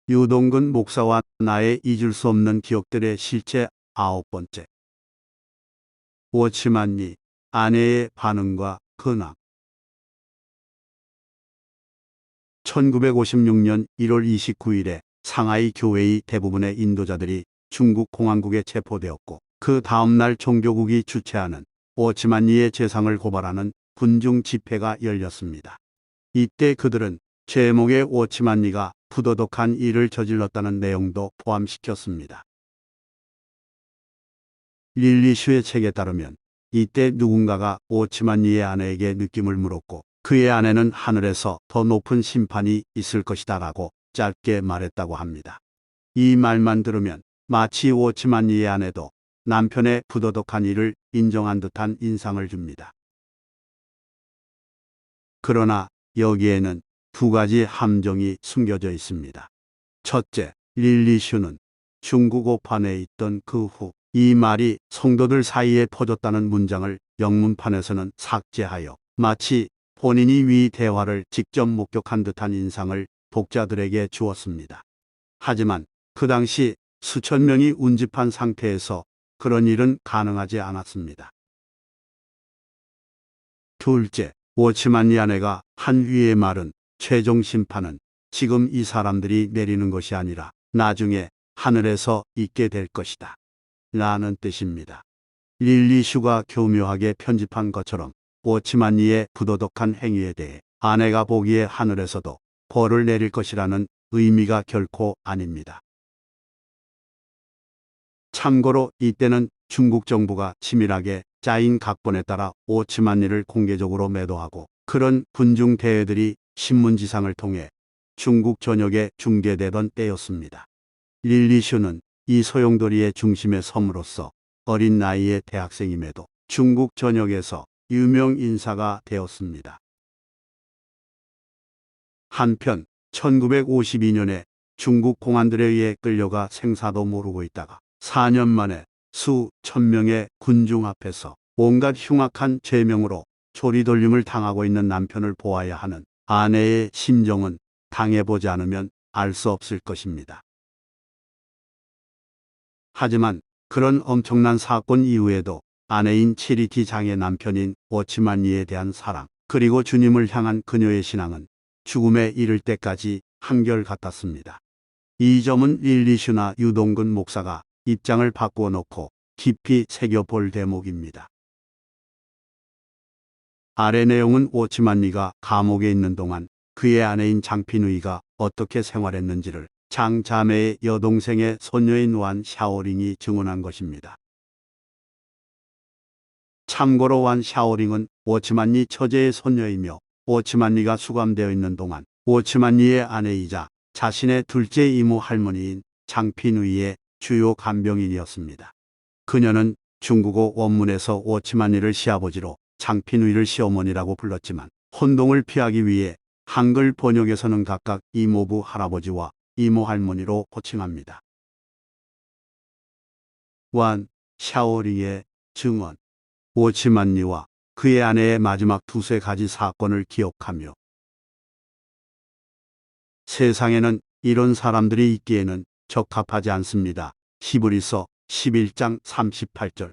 유동근 목사와 나의 잊을 수 없는 기억들의 실제 9번째. 워치만리 아내의 반응과 근황. 1956년 1월 29일에 상하이 교회의 대부분의 인도자들이 중국 공안국에 체포되었고, 그 다음날 종교국이 주최하는 워치만리의 재상을 고발하는 군중 집회가 열렸습니다. 이때 그들은 제목에 워치만리가 부도덕한 일을 저질렀다는 내용도 포함시켰습니다. 릴리슈의 책에 따르면 이때 누군가가 워치만리의 아내에게 느낌을 물었고, 그의 아내는 하늘에서 더 높은 심판이 있을 것이다 라고 짧게 말했다고 합니다. 이 말만 들으면 마치 워치만리의 아내도 남편의 부도덕한 일을 인정한 듯한 인상을 줍니다. 그러나 여기에는 두 가지 함정이 숨겨져 있습니다. 첫째, 릴리슈는 중국 오판에 있던 그 후 이 말이 성도들 사이에 퍼졌다는 문장을 영문판에서는 삭제하여 마치 본인이 위 대화를 직접 목격한 듯한 인상을 독자들에게 주었습니다. 하지만 그 당시 수천 명이 운집한 상태에서 그런 일은 가능하지 않았습니다. 둘째, 워치만리 아내가 한 위의 말은 최종 심판은 지금 이 사람들이 내리는 것이 아니라 나중에 하늘에서 있게 될 것이다 라는 뜻입니다. 릴리슈가 교묘하게 편집한 것처럼 워치만리의 부도덕한 행위에 대해 아내가 보기에 하늘에서도 벌을 내릴 것이라는 의미가 결코 아닙니다. 참고로 이때는 중국 정부가 치밀하게 짜인 각본에 따라 워치만리를 공개적으로 매도하고, 그런 군중 대회들이 신문지상을 통해 중국 전역에 중계되던 때였습니다. 릴리슈는 이 소용돌이의 중심에 섬으로써 어린 나이의 대학생임에도 중국 전역에서 유명 인사가 되었습니다. 한편 1952년에 중국 공안들에 의해 끌려가 생사도 모르고 있다가 4년 만에 수천 명의 군중 앞에서 온갖 흉악한 죄명으로 조리돌림을 당하고 있는 남편을 보아야 하는 아내의 심정은 당해보지 않으면 알 수 없을 것입니다. 하지만 그런 엄청난 사건 이후에도 아내인 체리티 장의 남편인 워치만리에 대한 사랑, 그리고 주님을 향한 그녀의 신앙은 죽음에 이를 때까지 한결같았습니다. 이 점은 릴리슈나 유동근 목사가 입장을 바꾸어 놓고 깊이 새겨볼 대목입니다. 아래 내용은 워치만리가 감옥에 있는 동안 그의 아내인 장피누이가 어떻게 생활했는지를 장 자매의 여동생의 손녀인 완 샤오링이 증언한 것입니다. 참고로 완 샤오링은 워치만리 처제의 손녀이며, 워치만리가 수감되어 있는 동안 워치만리의 아내이자 자신의 둘째 이모 할머니인 장피누이의 주요 간병인이었습니다. 그녀는 중국어 원문에서 워치만리를 시아버지로 장피누이를 시어머니라고 불렀지만, 혼동을 피하기 위해 한글 번역에서는 각각 이모부 할아버지와 이모 할머니로 호칭합니다. 완 샤오링의 증언. 워치만리와 그의 아내의 마지막 두세 가지 사건을 기억하며, 세상에는 이런 사람들이 있기에는 적합하지 않습니다. 히브리서 11장 38절.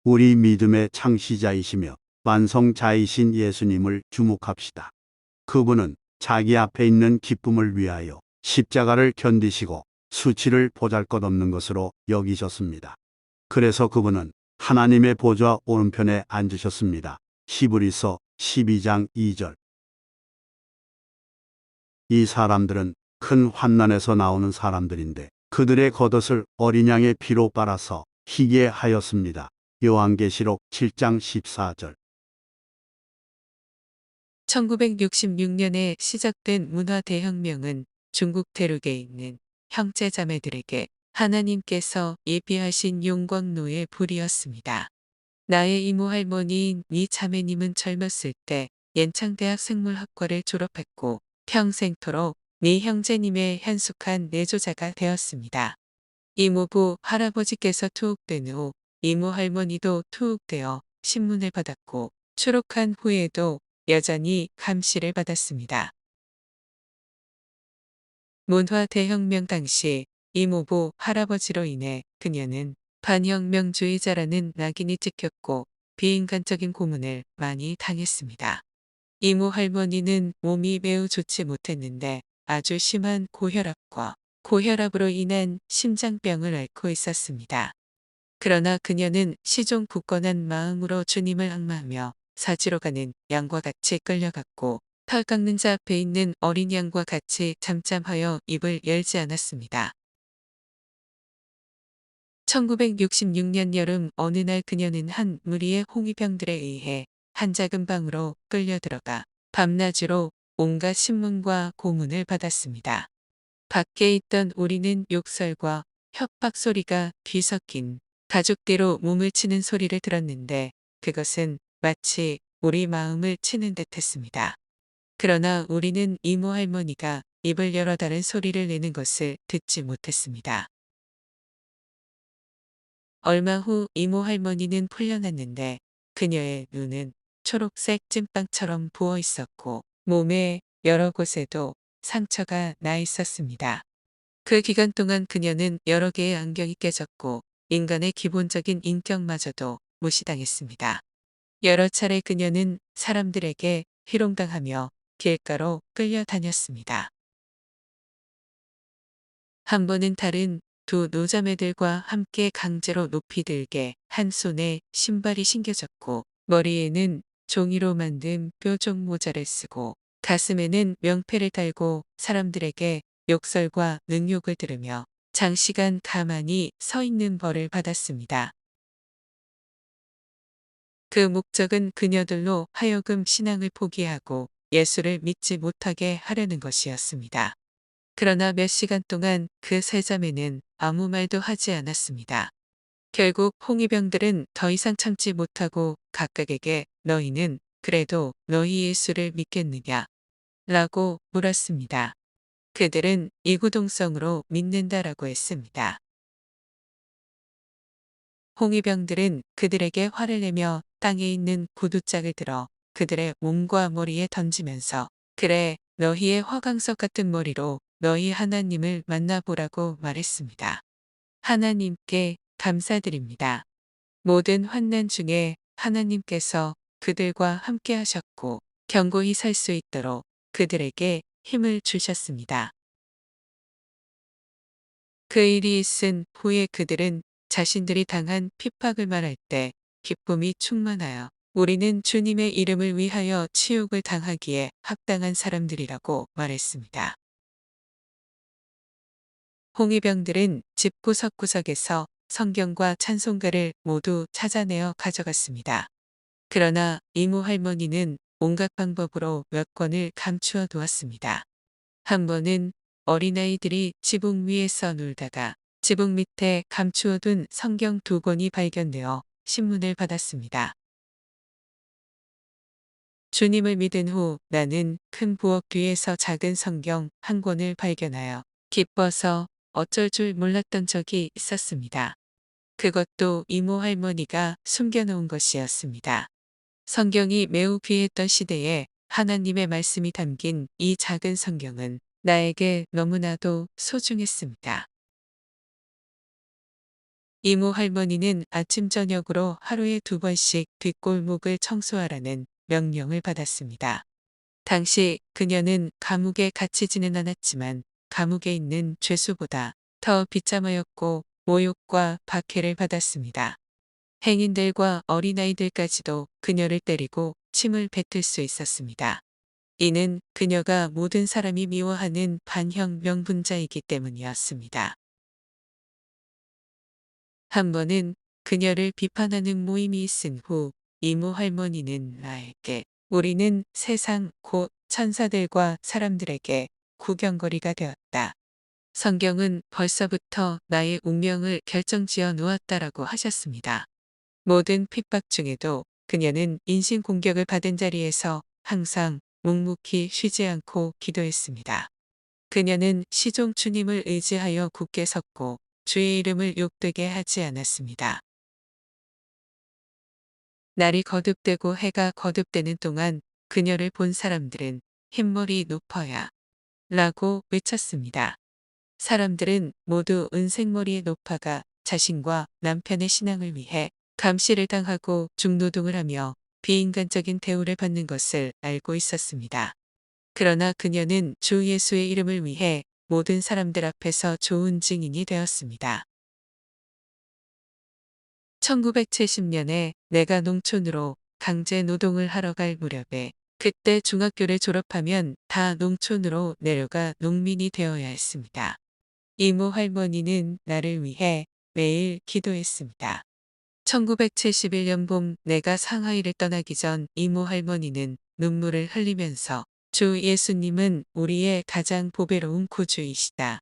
우리 믿음의 창시자이시며 완성자이신 예수님을 주목합시다. 그분은 자기 앞에 있는 기쁨을 위하여 십자가를 견디시고 수치를 보잘것없는 것으로 여기셨습니다. 그래서 그분은 하나님의 보좌 오른편에 앉으셨습니다. 히브리서 12장 2절. 이 사람들은 큰 환난에서 나오는 사람들인데 그들의 겉옷을 어린 양의 피로 빨아서 희게 하였습니다. 요한계시록 7장 14절. 1966년에 시작된 문화대혁명은 중국 대륙에 있는 형제자매들에게 하나님께서 예비하신 용광로의 불이었습니다. 나의 이모 할머니인 이 자매님은 젊었을 때 연창대학 생물학과를 졸업했고 평생토록 네 형제님의 현숙한 내조자가 되었습니다. 이모부 할아버지께서 투옥된 후 이모 할머니도 투옥되어 신문을 받았고, 추록한 후에도 여전히 감시를 받았습니다. 문화 대혁명 당시 이모부 할아버지로 인해 그녀는 반혁명주의자라는 낙인이 찍혔고 비인간적인 고문을 많이 당했습니다. 이모 할머니는 몸이 매우 좋지 못했는데 아주 심한 고혈압과 고혈압으로 인한 심장병을 앓고 있었습니다. 그러나 그녀는 시종 굳건한 마음으로 주님을 앙마하며 사지로 가는 양과 같이 끌려갔고 털 깎는 자 앞에 있는 어린 양과 같이 잠잠하여 입을 열지 않았습니다. 1966년 여름 어느 날 그녀는 한 무리의 홍위병들에 의해 한 작은 방으로 끌려 들어가 밤낮으로 온갖 신문과 고문을 받았습니다. 밖에 있던 우리는 욕설과 협박 소리가 뒤섞인 가죽뒤로 몸을 치는 소리를 들었는데 그것은 마치 우리 마음을 치는 듯했습니다. 그러나 우리는 이모 할머니가 입을 열어 다른 소리를 내는 것을 듣지 못했습니다. 얼마 후 이모 할머니는 풀려났는데 그녀의 눈은 초록색 찐빵처럼 부어 있었고 몸의 여러 곳에도 상처가 나 있었습니다. 그 기간 동안 그녀는 여러 개의 안경이 깨졌고 인간의 기본적인 인격마저도 무시당했습니다. 여러 차례 그녀는 사람들에게 희롱당하며 길가로 끌려다녔습니다. 한 번은 다른 두 노자매들과 함께 강제로 높이 들게 한 손에 신발이 신겨졌고 머리에는 종이로 만든 뾰족 모자를 쓰고 가슴에는 명패를 달고 사람들에게 욕설과 능욕을 들으며 장시간 가만히 서 있는 벌을 받았습니다. 그 목적은 그녀들로 하여금 신앙을 포기하고 예수를 믿지 못하게 하려는 것이었습니다. 그러나 몇 시간 동안 그 세 자매는 아무 말도 하지 않았습니다. 결국 홍위병들은 더 이상 참지 못하고 각각에게 너희는 그래도 너희 예수를 믿겠느냐? 라고 물었습니다. 그들은 이구동성으로 믿는다라고 했습니다. 홍위병들은 그들에게 화를 내며 땅에 있는 구두짝을 들어 그들의 몸과 머리에 던지면서 그래 너희의 화강석 같은 머리로 너희 하나님을 만나보라고 말했습니다. 하나님께 감사드립니다. 모든 환난 중에 하나님께서 그들과 함께 하셨고 견고히 설 수 있도록 그들에게 힘을 주셨습니다. 그 일이 있은 후에 그들은 자신들이 당한 핍박을 말할 때 기쁨이 충만하여 우리는 주님의 이름을 위하여 치욕을 당하기에 합당한 사람들이라고 말했습니다. 홍위병들은 집 구석구석에서 성경과 찬송가를 모두 찾아내어 가져갔습니다. 그러나 이모 할머니는 온갖 방법으로 몇 권을 감추어 두었습니다. 한 번은 어린아이들이 지붕 위에서 놀다가 지붕 밑에 감추어둔 성경 2권이 발견되어 신문을 받았습니다. 주님을 믿은 후 나는 큰 부엌 뒤에서 작은 성경 한 권을 발견하여 기뻐서 어쩔 줄 몰랐던 적이 있었습니다. 그것도 이모 할머니가 숨겨놓은 것이었습니다. 성경이 매우 귀했던 시대에 하나님의 말씀이 담긴 이 작은 성경은 나에게 너무나도 소중했습니다. 이모 할머니는 아침 저녁으로 하루에 2번씩 뒷골목을 청소하라는 명령을 받았습니다. 당시 그녀는 감옥에 갇히지는 않았지만 감옥에 있는 죄수보다 더 비참하였고 모욕과 박해를 받았습니다. 행인들과 어린아이들까지도 그녀를 때리고 침을 뱉을 수 있었습니다. 이는 그녀가 모든 사람이 미워하는 반혁명분자이기 때문이었습니다. 한 번은 그녀를 비판하는 모임이 있은 후 이모 할머니는 나에게 우리는 세상 곧 천사들과 사람들에게 구경거리가 되었다. 성경은 벌써부터 나의 운명을 결정지어 놓았다라고 하셨습니다. 모든 핍박 중에도 그녀는 인신공격을 받은 자리에서 항상 묵묵히 쉬지 않고 기도했습니다. 그녀는 시종 주님을 의지하여 굳게 섰고 주의 이름을 욕되게 하지 않았습니다. 날이 거듭되고 해가 거듭되는 동안 그녀를 본 사람들은 흰머리 높아야 라고 외쳤습니다. 사람들은 모두 은색머리의 노파가 자신과 남편의 신앙을 위해 감시를 당하고 중노동을 하며 비인간적인 대우를 받는 것을 알고 있었습니다. 그러나 그녀는 주 예수의 이름을 위해 모든 사람들 앞에서 좋은 증인이 되었습니다. 1970년에 내가 농촌으로 강제 노동을 하러 갈 무렵에 그때 중학교를 졸업하면 다 농촌으로 내려가 농민이 되어야 했습니다. 이모 할머니는 나를 위해 매일 기도했습니다. 1971년 봄 내가 상하이를 떠나기 전 이모 할머니는 눈물을 흘리면서 주 예수님은 우리의 가장 보배로운 구주이시다.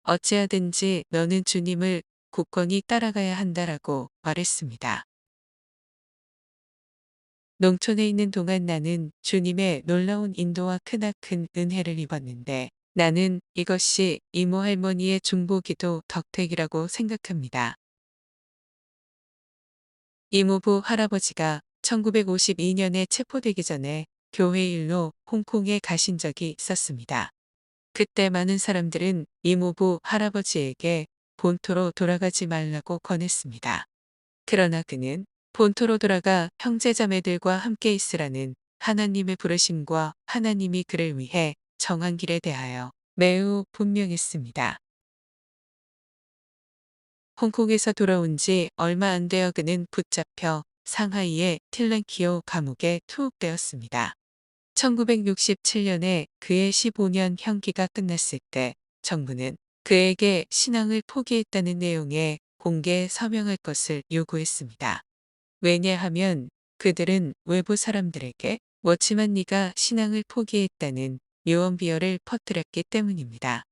어찌하든지 너는 주님을 굳건히 따라가야 한다라고 말했습니다. 농촌에 있는 동안 나는 주님의 놀라운 인도와 크나큰 은혜를 입었는데 나는 이것이 이모 할머니의 중보기도 덕택이라고 생각합니다. 이모부 할아버지가 1952년에 체포되기 전에 교회 일로 홍콩에 가신 적이 있었습니다. 그때 많은 사람들은 이모부 할아버지에게 본토로 돌아가지 말라고 권했습니다. 그러나 그는 본토로 돌아가 형제자매들과 함께 있으라는 하나님의 부르심과 하나님이 그를 위해 정한 길에 대하여 매우 분명했습니다. 홍콩에서 돌아온 지 얼마 안 되어 그는 붙잡혀 상하이의 틸렌키오 감옥에 투옥되었습니다. 1967년에 그의 15년 형기가 끝났을 때 정부는 그에게 신앙을 포기했다는 내용의 공개 서명할 것을 요구했습니다. 왜냐하면 그들은 외부 사람들에게 그렇지만 네가 신앙을 포기했다는 유언비어를 퍼뜨렸기 때문입니다.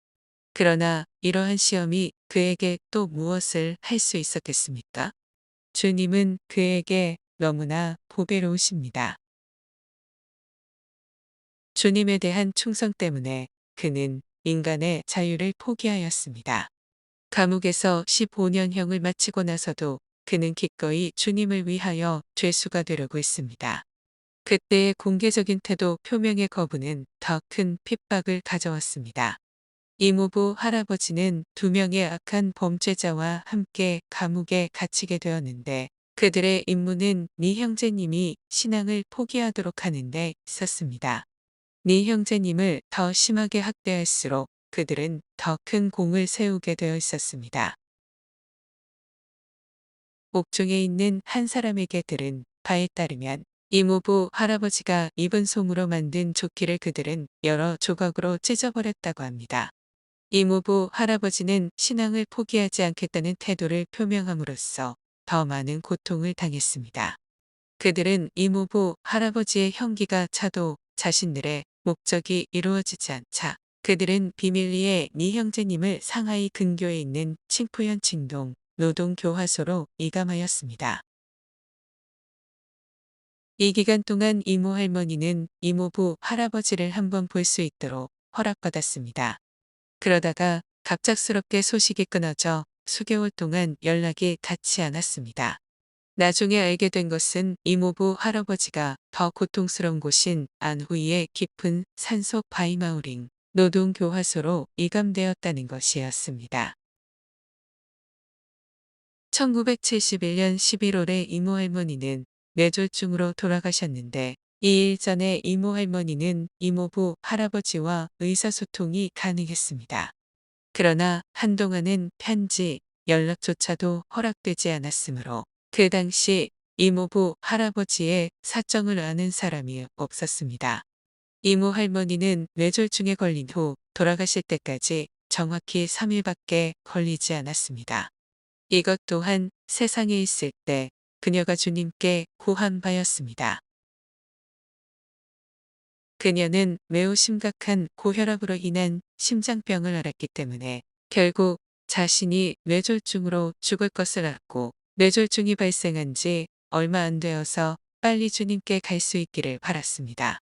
그러나 이러한 시험이 그에게 또 무엇을 할 수 있었겠습니까? 주님은 그에게 너무나 보배로우십니다. 주님에 대한 충성 때문에 그는 인간의 자유를 포기하였습니다. 감옥에서 15년형을 마치고 나서도 그는 기꺼이 주님을 위하여 죄수가 되려고 했습니다. 그때의 공개적인 태도 표명의 거부는 더 큰 핍박을 가져왔습니다. 이모부 할아버지는 2명의 악한 범죄자와 함께 감옥에 갇히게 되었는데 그들의 임무는 네 형제님이 신앙을 포기하도록 하는 데 있었습니다. 네 형제님을 더 심하게 학대할수록 그들은 더 큰 공을 세우게 되어 있었습니다. 옥중에 있는 한 사람에게 들은 바에 따르면 이모부 할아버지가 입은 솜으로 만든 조끼를 그들은 여러 조각으로 찢어버렸다고 합니다. 이모부 할아버지는 신앙을 포기하지 않겠다는 태도를 표명함으로써 더 많은 고통을 당했습니다. 그들은 이모부 할아버지의 형기가 차도 자신들의 목적이 이루어지지 않자 그들은 비밀리에 네 형제님을 상하이 근교에 있는 칭푸현 칭동 노동교화소로 이감하였습니다. 이 기간 동안 이모 할머니는 이모부 할아버지를 한번 볼 수 있도록 허락받았습니다. 그러다가 갑작스럽게 소식이 끊어져 수개월 동안 연락이 닿지 않았습니다. 나중에 알게 된 것은 이모부 할아버지가 더 고통스러운 곳인 안후이의 깊은 산속 바이마우링 노동교화소로 이감되었다는 것이었습니다. 1971년 11월에 이모 할머니는 뇌졸중으로 돌아가셨는데 2일 전에 이모 할머니는 이모부 할아버지와 의사소통이 가능했습니다. 그러나 한동안은 편지, 연락조차도 허락되지 않았으므로 그 당시 이모부 할아버지의 사정을 아는 사람이 없었습니다. 이모 할머니는 뇌졸중에 걸린 후 돌아가실 때까지 정확히 3일밖에 걸리지 않았습니다. 이것 또한 세상에 있을 때 그녀가 주님께 구한 바였습니다. 그녀는 매우 심각한 고혈압으로 인한 심장병을 앓았기 때문에 결국 자신이 뇌졸중으로 죽을 것을 알고 뇌졸중이 발생한 지 얼마 안 되어서 빨리 주님께 갈 수 있기를 바랐습니다.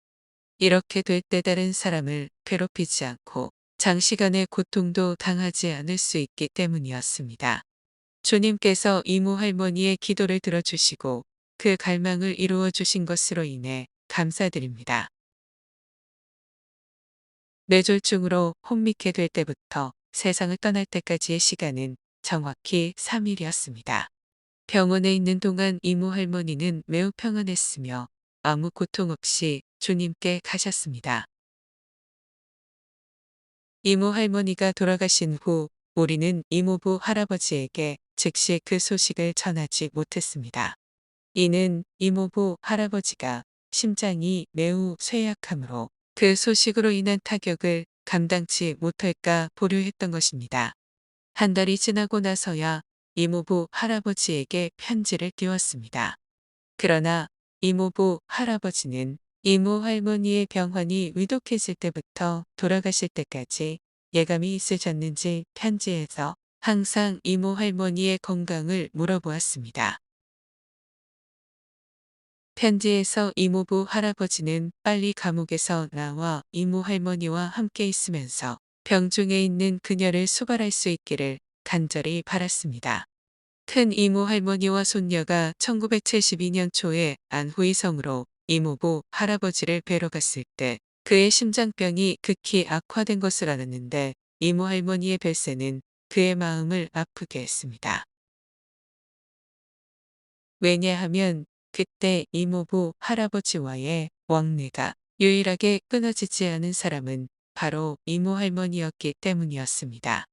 이렇게 될 때 다른 사람을 괴롭히지 않고 장시간의 고통도 당하지 않을 수 있기 때문이었습니다. 주님께서 이모 할머니의 기도를 들어주시고 그 갈망을 이루어 주신 것으로 인해 감사드립니다. 뇌졸중으로 혼미케 될 때부터 세상을 떠날 때까지의 시간은 정확히 3일이었습니다. 병원에 있는 동안 이모 할머니는 매우 평안했으며 아무 고통 없이 주님께 가셨습니다. 이모 할머니가 돌아가신 후 우리는 이모부 할아버지에게 즉시 그 소식을 전하지 못했습니다. 이는 이모부 할아버지가 심장이 매우 쇠약하므로 그 소식으로 인한 타격을 감당치 못할까 보류했던 것입니다. 한 달이 지나고 나서야 이모부 할아버지에게 편지를 띄웠습니다. 그러나 이모부 할아버지는 이모 할머니의 병환이 위독해질 때부터 돌아가실 때까지 예감이 있으셨는지 편지에서 항상 이모 할머니의 건강을 물어보았습니다. 편지에서 이모부 할아버지는 빨리 감옥에서 나와 이모 할머니와 함께 있으면서 병중에 있는 그녀를 수발할 수 있기를 간절히 바랐습니다. 큰 이모 할머니와 손녀가 1972년 초에 안후이 성으로 이모부 할아버지를 뵈러 갔을 때 그의 심장병이 극히 악화된 것을 알았는데 이모 할머니의 별세는 그의 마음을 아프게 했습니다. 왜냐하면 그때 이모부 할아버지와의 왕래가 유일하게 끊어지지 않은 사람은 바로 이모 할머니였기 때문이었습니다.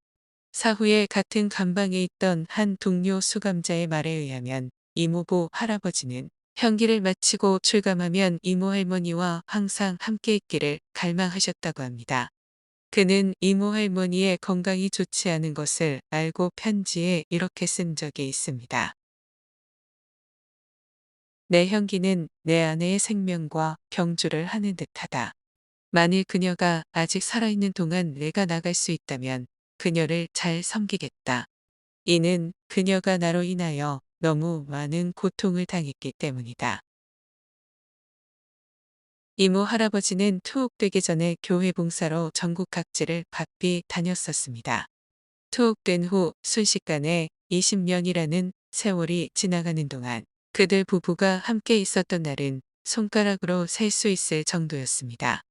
사후에 같은 감방에 있던 한 동료 수감자의 말에 의하면 이모부 할아버지는 형기를 마치고 출감하면 이모 할머니와 항상 함께 있기를 갈망하셨다고 합니다. 그는 이모 할머니의 건강이 좋지 않은 것을 알고 편지에 이렇게 쓴 적이 있습니다. 내 형기는 내 아내의 생명과 경주를 하는 듯하다. 만일 그녀가 아직 살아있는 동안 내가 나갈 수 있다면 그녀를 잘 섬기겠다. 이는 그녀가 나로 인하여 너무 많은 고통을 당했기 때문이다. 이모 할아버지는 투옥되기 전에 교회 봉사로 전국 각지를 바삐 다녔었습니다. 투옥된 후 순식간에 20년이라는 세월이 지나가는 동안 그들 부부가 함께 있었던 날은 손가락으로 셀 수 있을 정도였습니다.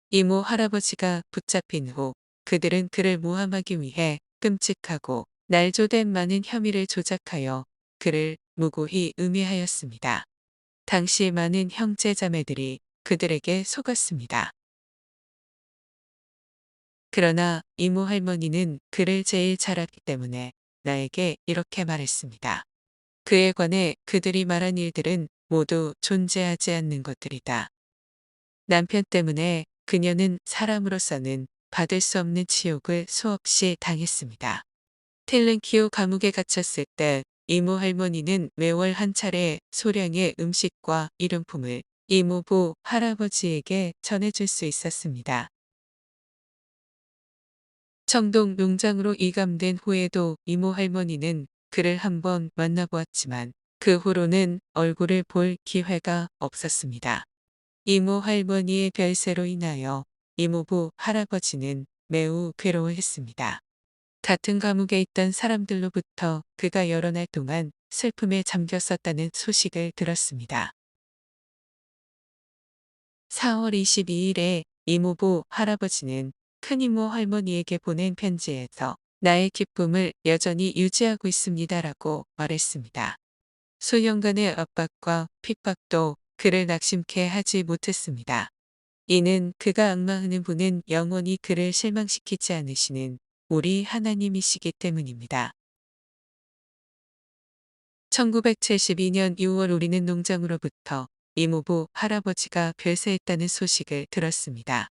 이모 할아버지가 붙잡힌 후 그들은 그를 모함하기 위해 끔찍하고 날조된 많은 혐의를 조작하여 그를 무고히 음해하였습니다. 당시 많은 형제자매들이 그들에게 속았습니다. 그러나 이모 할머니는 그를 제일 잘 알기 때문에 나에게 이렇게 말했습니다. 그에 관해 그들이 말한 일들은 모두 존재하지 않는 것들이다. 남편 때문에 그녀는 사람으로서는 받을 수 없는 치욕을 수없이 당했습니다. 텔렌키오 감옥에 갇혔을 때 이모 할머니는 매월 한 차례 소량의 음식과 일용품을 이모부 할아버지에게 전해줄 수 있었습니다. 청동 농장으로 이감된 후에도 이모 할머니는 그를 한번 만나보았지만 그 후로는 얼굴을 볼 기회가 없었습니다. 이모 할머니의 별세로 인하여 이모부 할아버지는 매우 괴로워했습니다. 같은 감옥에 있던 사람들로부터 그가 여러 날 동안 슬픔에 잠겼었다는 소식을 들었습니다. 4월 22일에 이모부 할아버지는 큰이모 할머니에게 보낸 편지에서 나의 기쁨을 여전히 유지하고 있습니다라고 말했습니다. 수년간의 압박과 핍박도 그를 낙심케 하지 못했습니다. 이는 그가 앙망하는 분은 영원히 그를 실망시키지 않으시는 우리 하나님이시기 때문입니다. 1972년 6월 우리는 농장으로부터 이모부 할아버지가 별세했다는 소식을 들었습니다.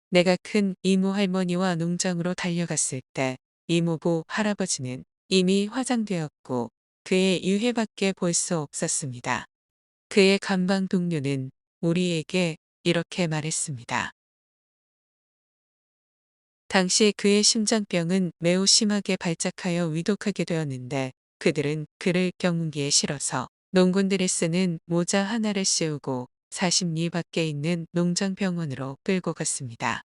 내가 큰 이모 할머니와 농장으로 달려갔을 때 이모부 할아버지는 이미 화장되었고 그의 유해밖에 볼 수 없었습니다. 그의 감방 동료는 우리에게 이렇게 말했습니다. 당시 그의 심장병은 매우 심하게 발작하여 위독하게 되었는데 그들은 그를 경운기에 실어서 농군들이 쓰는 모자 하나를 씌우고 40리 밖에 있는 농장병원으로 끌고 갔습니다.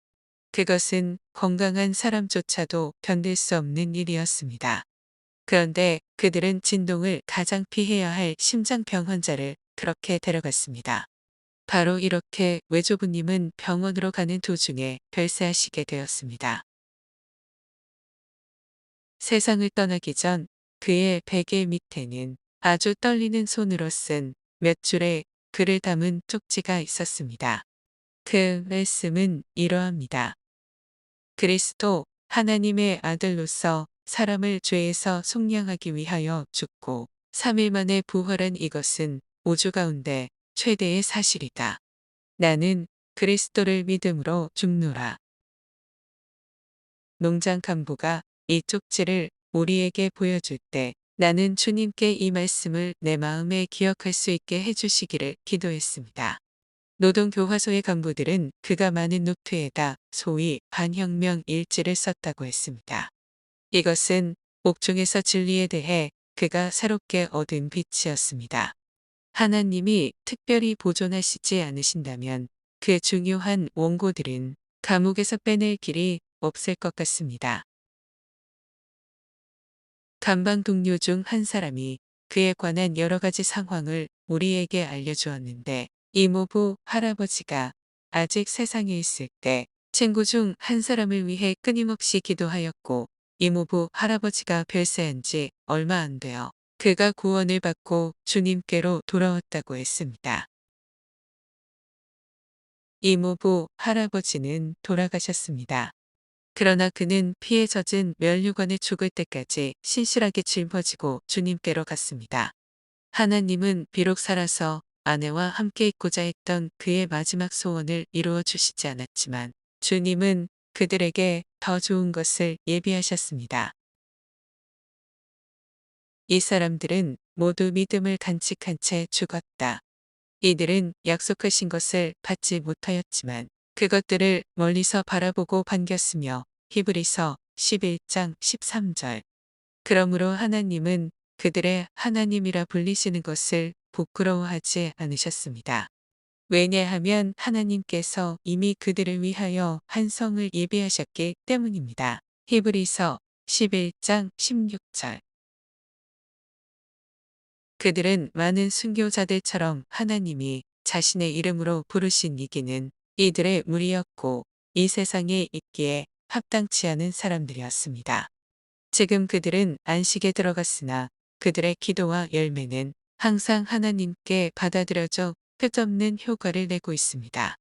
그것은 건강한 사람조차도 견딜 수 없는 일이었습니다. 그런데 그들은 진동을 가장 피해야 할 심장병 환자를 그렇게 데려갔습니다. 바로 이렇게 외조부님은 병원으로 가는 도중에 별세하시게 되었습니다. 세상을 떠나기 전 그의 베개 밑에는 아주 떨리는 손으로 쓴 몇 줄의 글을 담은 쪽지가 있었습니다. 그 말씀은 이러합니다. 그리스도 하나님의 아들로서 사람을 죄에서 속량하기 위하여 죽고 3일 만에 부활한 이것은 우주 가운데 최대의 사실이다. 나는 그리스도를 믿음으로 죽노라. 농장 간부가 이 쪽지를 우리에게 보여줄 때 나는 주님께 이 말씀을 내 마음에 기억할 수 있게 해주시기를 기도했습니다. 노동교화소의 간부들은 그가 많은 노트에다 소위 반혁명 일지를 썼다고 했습니다. 이것은 옥중에서 진리에 대해 그가 새롭게 얻은 빛이었습니다. 하나님이 특별히 보존하시지 않으신다면 그 중요한 원고들은 감옥에서 빼낼 길이 없을 것 같습니다. 감방 동료 중 한 사람이 그에 관한 여러 가지 상황을 우리에게 알려주었는데 이모부 할아버지가 아직 세상에 있을 때 친구 중 한 사람을 위해 끊임없이 기도하였고 이모부 할아버지가 별세한 지 얼마 안 되어 그가 구원을 받고 주님께로 돌아왔다고 했습니다. 이모부 할아버지는 돌아가셨습니다. 그러나 그는 피에 젖은 면류관에 죽을 때까지 신실하게 짊어지고 주님께로 갔습니다. 하나님은 비록 살아서 아내와 함께 있고자 했던 그의 마지막 소원을 이루어 주시지 않았지만 주님은 그들에게 더 좋은 것을 예비하셨습니다. 이 사람들은 모두 믿음을 간직한 채 죽었다. 이들은 약속하신 것을 받지 못하였지만 그것들을 멀리서 바라보고 반겼으며 히브리서 11장 13절. 그러므로 하나님은 그들의 하나님이라 불리시는 것을 부끄러워하지 않으셨습니다. 왜냐하면 하나님께서 이미 그들을 위하여 한 성을 예비하셨기 때문입니다. 히브리서 11장 16절. 그들은 많은 순교자들처럼 하나님이 자신의 이름으로 부르신 이기는 이들의 무리였고 이 세상에 있기에 합당치 않은 사람들이었습니다. 지금 그들은 안식에 들어갔으나 그들의 기도와 열매는 항상 하나님께 받아들여져 끝없는 효과를 내고 있습니다.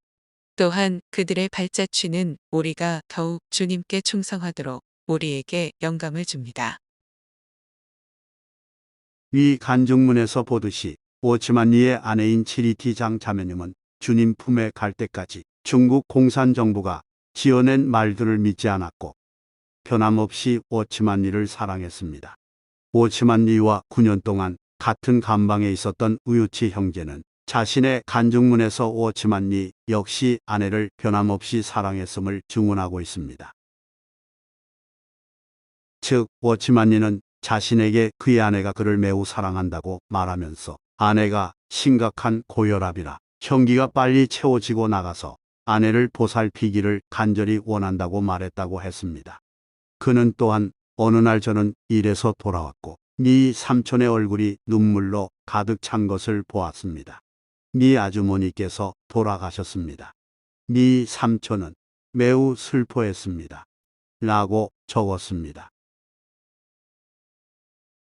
또한 그들의 발자취는 우리가 더욱 주님께 충성하도록 우리에게 영감을 줍니다. 위 간증문에서 보듯이 워치만 리의 아내인 치리티 장 자매님은 주님 품에 갈 때까지 중국 공산정부가 지어낸 말들을 믿지 않았고 변함없이 워치만 리를 사랑했습니다. 워치만 리와 9년 동안 같은 감방에 있었던 우유치 형제는 자신의 간증문에서 워치만 리 역시 아내를 변함없이 사랑했음을 증언하고 있습니다. 즉 워치만 리는 자신에게 그의 아내가 그를 매우 사랑한다고 말하면서 아내가 심각한 고혈압이라 형기가 빨리 채워지고 나가서 아내를 보살피기를 간절히 원한다고 말했다고 했습니다. 그는 또한 어느 날 저는 일에서 돌아왔고 미 삼촌의 얼굴이 눈물로 가득 찬 것을 보았습니다. 미 아주머니께서 돌아가셨습니다. 미 삼촌은 매우 슬퍼했습니다. 라고 적었습니다.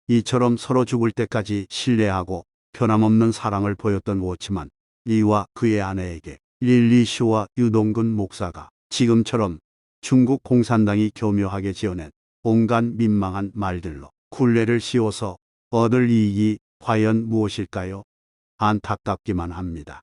이처럼 서로 죽을 때까지 신뢰하고 변함없는 사랑을 보였던 워치만 리와 그의 아내에게 릴리 슈와 유동근 목사가 지금처럼 중국 공산당이 교묘하게 지어낸 온갖 민망한 말들로 굴레를 씌워서 얻을 이익이 과연 무엇일까요? 안타깝기만 합니다.